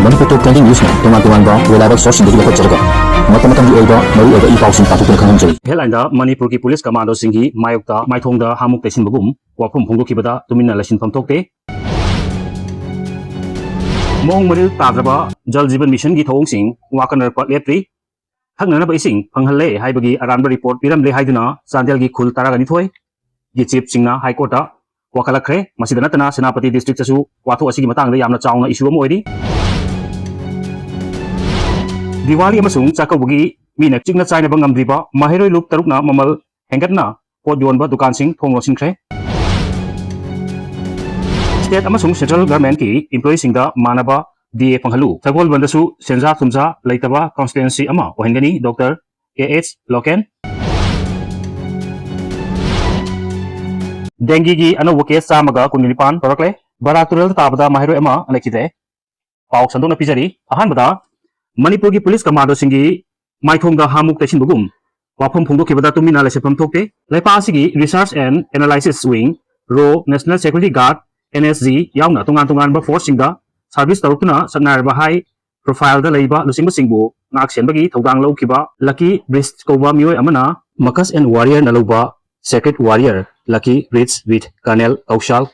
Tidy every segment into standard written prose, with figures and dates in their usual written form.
Manipur Top 20 News Tungan-tungan reliable source dari dapat jaga. Mata-mata di oiba mari oiba ipau sing patu kan jari. Headline Manipur ki Police Commandos singi mayokta maithongda hamuk tesin bagum wafum phongdokibada tumina lasin phamthokte. Mong maril tadraba Jal Jeevan Mission gi thong sing wakanar pat lepri. Thaknana ba ising phanghalle haibagi aranba report piramle haiduna Chandel gi khul taragani thoi. Gi chief singna High Court ta wakalakre masidana tana Senapati district asu watho asigi matangda yamna chauna issue am oidi. Diwali amasung chakawagi mina chingna chaina bangam driba mahiroi lup tarukna mamal hengatna pot yonba dukan sing thonglo singkhre. State amasung central government ki employee singda manaba DA panghalu thagol bandasu senja thumja leitaba constituency ama ohengani Dr. KH Loken. Dengue gi anobo case samaga kunilipan torakle baratural tabada mahiroi ama alekide. Pau sandona pijari ahanbada Manipur ki Police Commandos singi maithongda hamuk tesin bagum wafum phongdokibada tumina lesepam thokte laipa asigi Research and Analysis Wing Ro National Security Guard NSG yauna tungan ba force singda service tarukuna saknarba high profile da leiba lusingba singbu ngaksenbagi thodang laukiba Lucky Bridge koba mioi amana Makas and Warrior naloba Secret Warrior Lucky Bridge with Colonel Kaushal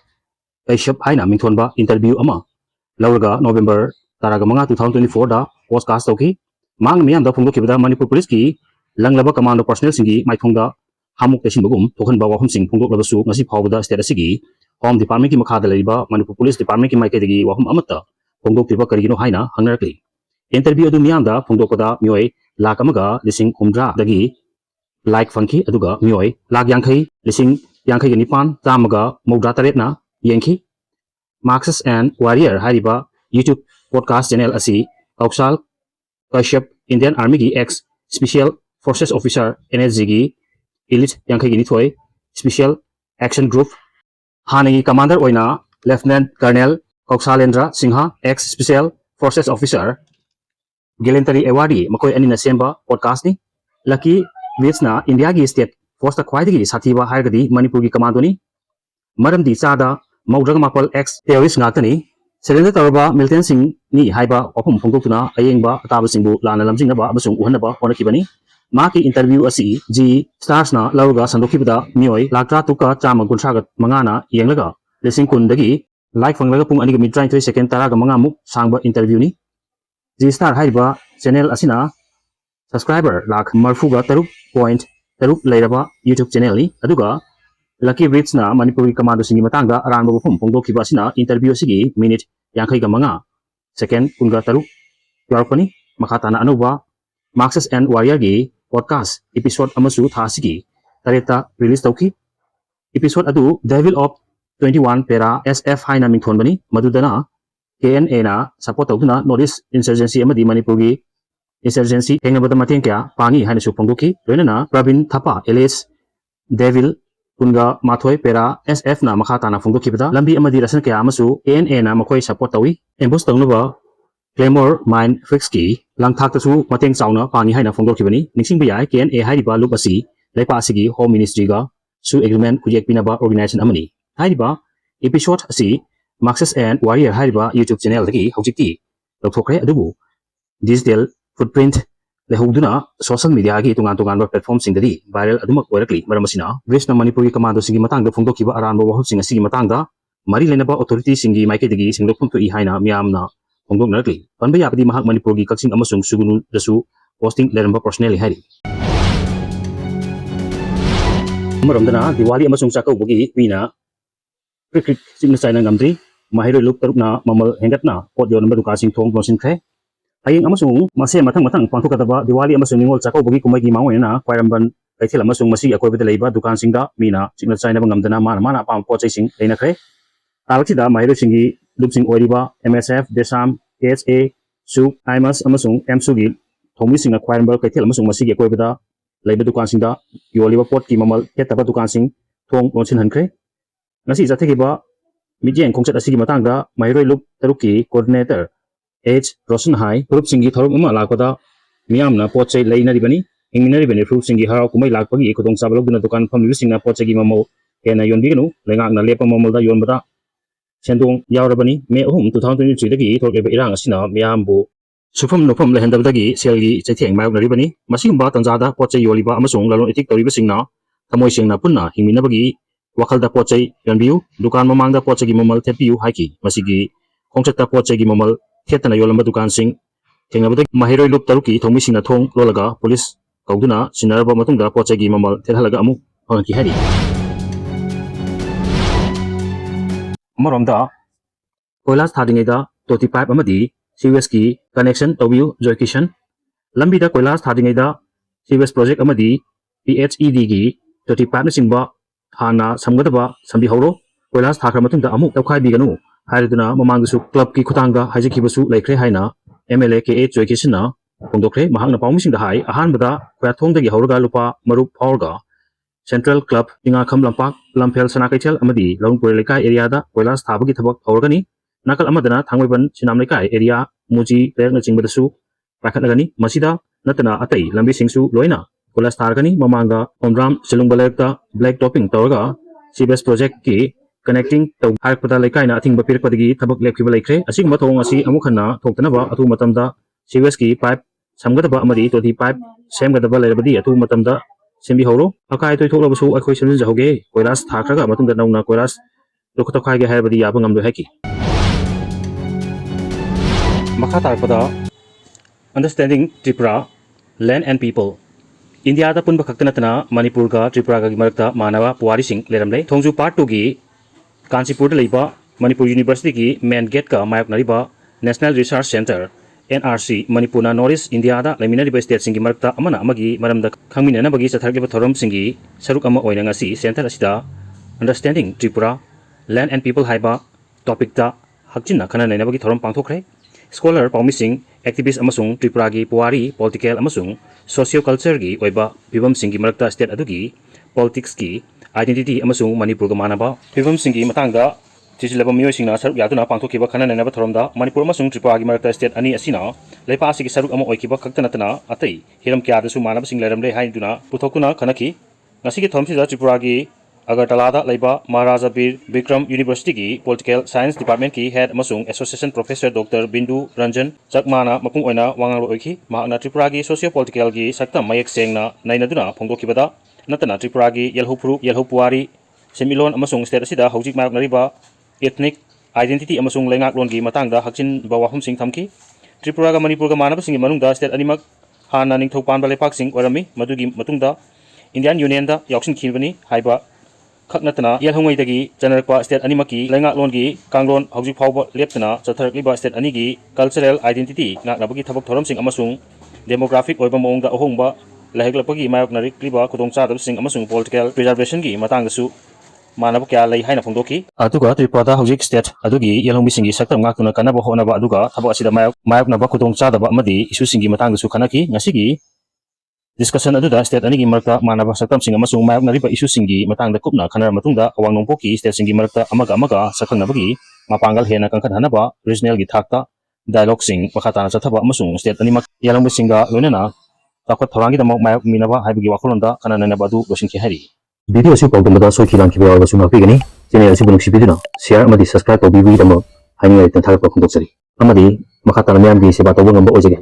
Kaishap haina mingthonba interview ama lauraga November taraga manga 2024 da podcast toki mang miyam da phongdokibada Manipur Police ki langlaba commando personnel singi maithongda hamuk tesin bagum thokhanba wahum sing phongdoklabasu ngasi phawbada state asigi Home Department ki makhada leiba Manipur Police Department ki maikadagi wahum amata phongdoktiba karigino haina hangnarakli interview adu miyam da phongdokpada mioi lakh amaga lising humdra dagi like fangki aduga mioi lakh yangkhai lising yangkhai ga nipan tamaga mawdra taret na yengki Marxist and Warrior hariba YouTube podcast channel asi Kaushal Kashyap Indian Army ki ex Special Forces Officer NSG ki Elite Yangkhai gi thoi Special Action Group Hanagi Commander oina Lieutenant Colonel Kauksalendra Singha ex Special Forces Officer Gallantry Awardee makoi anina semba podcast ni Lucky Bridge India gi state force ta khwaidagi sathiba haigadi Manipur gi commando ni maramdi chada maudraga mapal ex terrorist ngakani Surrender Taraba Militant Sing ni haiba wafum phongdokuna ayengba ataba singbu lana lamjingnaba amasung uhanaba honakibani maki interview asi G stars na lauga sandokibada mioi laktra tuka chama gunsagat mangana yenglaga lesing kundagi like fanglaga pung ani mi 33 second taraga mangamuk sangba interview ni G star haiba channel asina subscriber lakh marfuga 3.3 leiraba YouTube channel ni aduga Lucky Bridge na Manipur Commando singi matangda aranba wafum phongdokiba asina interview sigi minute yangkhai ga manga second kunga taruk yarpani makhatana anuba Marxist and Warrior gi podcast episode amasu tha sigi tareta release tauki episode adu Devil of 21 Para SF haina mingthon bani madudana KNA na support tawduna Northeast Insurgency amadi Manipur gi insurgency hengnabada mateng kya pangi haina su phongdoki loinana Pravin Thapa alias Devil Kunga Mathoi Pera SF na makhatana phongdokibada lambi amadi rasan kaya amasu ANA na makhoi support tawi emboss tawnuba Claymore Mine Fixki langthak tasu mateng chauna pangi haina phongdokibani ningsingba yai KNA hairiba look asi leipa asigi Home Ministry ga su agreement kujek pinaba organization amani hairiba episode asi Marxist and Warrior hairiba YouTube channel dagi hojikti lokthokre adubu digital footprint lehuduna social media gi tungan platform singdadi viral adumak oirakli maramasina Western Manipur Commando singi matangda phongdokiba aranba wahum singa sigi matangda mari lenaba authority singi maikadagi singlokphum tu ihaina miyamna phongdoknarakli panba yabadi mahak Manipur gi kaksing amasung sugunu dasu posting leramba personally hari maromdana Diwali amasung chakawagi mina cricket singna chaina ngamdri mahiroi luk tarukna mamal hengatna pot yonba duka sing thong bonsin khe Ayeng amasung mase matang pangthokadaba Diwali amasung ningol chakawagi kumaigi mangwena kwairamban kaithil amasung masi akoibada leiba dukan singda mina chingna chaina bangamdana mana pam pochai sing leinakre talchida mahiro singi lupsing oiriba MSF Desam KSA Su IMAS amasung MSU gi thomi singa kwairamban kaithil amasung masi akoibada leiba dukan singda yoliba pot ki mamal hetaba dukan sing thong lonsin hankre ngasi jathegiba mijeng khongchat asigi matangda mahiro lup taruki coordinator H. Rosen High, Group Singi Thorum Lakoda, Miamna, Poche, Lainaribani, Inginaribani, Fruit Singi Hara, Kumai Lakagi, Kodong Sabalog, Dukan from using a Pochegi Mamo, Kena Yonbino, Lenga Lepa Momoda Yonbada, Sendong Yaurabani, May Home 2023 dagi Torgeba Irang Asina, Miambu, Sufum Nopum Lehendavagi, Selgi, Zetting Mayo Ribani, Masimba Tanzada, Poche Yoliba, Amazon, Lalon Etik Toribasina, Tamoising Napuna, Himinabagi, Wakalda Poche, Yanbiu, Dukan Mamanga Poche Momal Tepiu Haki, Masigi, Kongchata Poche Momal, Ketana Yolamba Dukan Sing, Tengabak Mahiro Lup Taruki, Tomisina Tong, Lolaga, Police, Kauduna, Sinaraba Matunda, Poche Momal, Telhalagamu, Honki Hari. Maromda, Koilas Thadingeda, Toti Pipe Amadi, Siweski, Connection, Tobiu, Joykishan, Lambida Koilas Thadingeda, Siwes Project Amadi, PHED, Toti Pipe Simba, Hana, Samgadaba, Samhouro, Koilas Thakamatunda Amuk, Tokai Biganu, Hariduna, Mamangusu, Club Ki Kutanga, Hajikibasu, Lake Haina, MLA KH Joykishana, Pondokre, Mahanga Paumising the High, Ahanbada, Quatong the Horaga Lupa, Marup Paulga, Central Club, Ingakam Lampak, Lampel Sanakaitel Amadi, Long Purelika area, Koilas Tabaki Tabak Organi, Nakal Amadana, Tangweban, Sinamleka area, Muji, Lerna Chingbasu, Pakalagani, Masida, Natana Atai, Lambi Singsu, Loina, Koilas Targani, Mamanga, Omram, Silumbalekta, Black Topping Torga, CBS Project Ki, Connecting to Harpada Lekaina, Ating Bapir Padigi, Tabak Lekibale, Asing Matongasi, Amukana, Tokanava, Atu Matamda, CBS Ki, Pipe, Samgadaba Amadi, Toti Pipe, Samgadaba Lebadi, Atu Matamda, Samhouro, Akai to Tolabu, a question is Hoge, Koilas Takaga, Matunda Nona Koilas, Lokotokai Habadi Abangam Heki. Makatarpada Understanding Tripura, Land and People. India da Punba Kaktanatana, Manipur ga Tripura ga Marta, Manava, Puari Singh, Leramle, Tongju Part 2 gi, Kansipur Liba, Manipur University gi, Main Gate ka, Mayak Nariba, National Research Center, NRC, Manipuna Norris, India da, Lamina Riba State Singi Marta, Amana Magi, Maram da Kamina Bagi Satargaba Thorum Singi, Sarukama Oinangasi, Center Asida, Understanding Tripura, Land and People Haiba, Topic da, Hakjina Kana Nabagi Thorum Pantokre, Scholar Paumising, Activist Amasung, Tripura gi, Puari, Political Amasung, Socio-culture gi, Oiba, Pivam Singi Marta State Adugi, Politics ki, Identity Amasung, Manipur Gamanaba, Pivam Singi Matanga, Tisilaba Mioisina, Saruk Yaduna, Pantokiba Kana Naba Thoromda, Manipur Masung, Tripura gi Marta State Ani Asina, Lepasi Saruk Amo Oikiba Kaktanatana, Atai, Hiram Kia, the Sumana Sing Leramle Haiduna, Putokuna, Kanaki, Nasiki Thomsida, Tripura gi, Agartalada, Laiba, Maharaja Bir, Bikram University ki, Political Science Department ki, Head Masung, Association Professor Dr. Bindu Ranjan, Jakmana, Mapung Oina, Wangang Oiki, Mahana Tripura gi, Socio-Political gi, Sakta Mayak Sengna, Nainaduna, Pongokibada, Natana Tripura gi, Yelhupuru, Yelhupuari, Semilon Amasung State Asida, Hojik Marak Nariba, Ethnic Identity Amasung Lengak Longi, Matanga, Haksin Bawahum Sing Thamki, Tripura ga Manipur ga Manaba Sing Manungda, State Animak, Hana Ningthopan Balepak Sing, Orami, Madugi Matungda, Indian Union da, Yakshin Kilvani, Haiba, Kaknatana, Yelhungai Dagi, General State Animaki, Lengak Longi, Kanglon, Hojik Pauba, Leptana, Satarliba State Anigi, Cultural Identity, Nabagi Tabak Thorum Sing Amasung, Demographic Oibamong da Ohongba, Laheglapagi Mayok Narik Liba, Kutong Chadab Sing Amasung Political Preservation gi, Matangasu, Manabuka Lay Haina Pondoki, Aduga, Tripada Hojik State, Adugi, Yelhung Singi, Sakta Makuna Kanaba Honaba Aduga, Tabasida Mayok Nabakutong Chadaba Madi, Isu Singi Matangasu Kanaki, Nasigi, Discussion aduda state anigi marta manaba saktam singa masung mayok nariba issue singi matang da kupna kanar matungda awang nongpoki state singi marta amaga sakang nabagi mapanggal hena kangkat hanaba regional gi thakta dialogue sing makata na chathaba masung state animak yalang singa loinana takot thorangi da mayok minaba haibagi wakolonda kanana na badu losin ki hari Video si pagdamada so kilang kibawa ba suma pigani channel si bunuk sibiduna share amadi subscribe to bibi damo haingai tan thalak pa khondok sari amadi makata na myam gi seba to ngamba ojege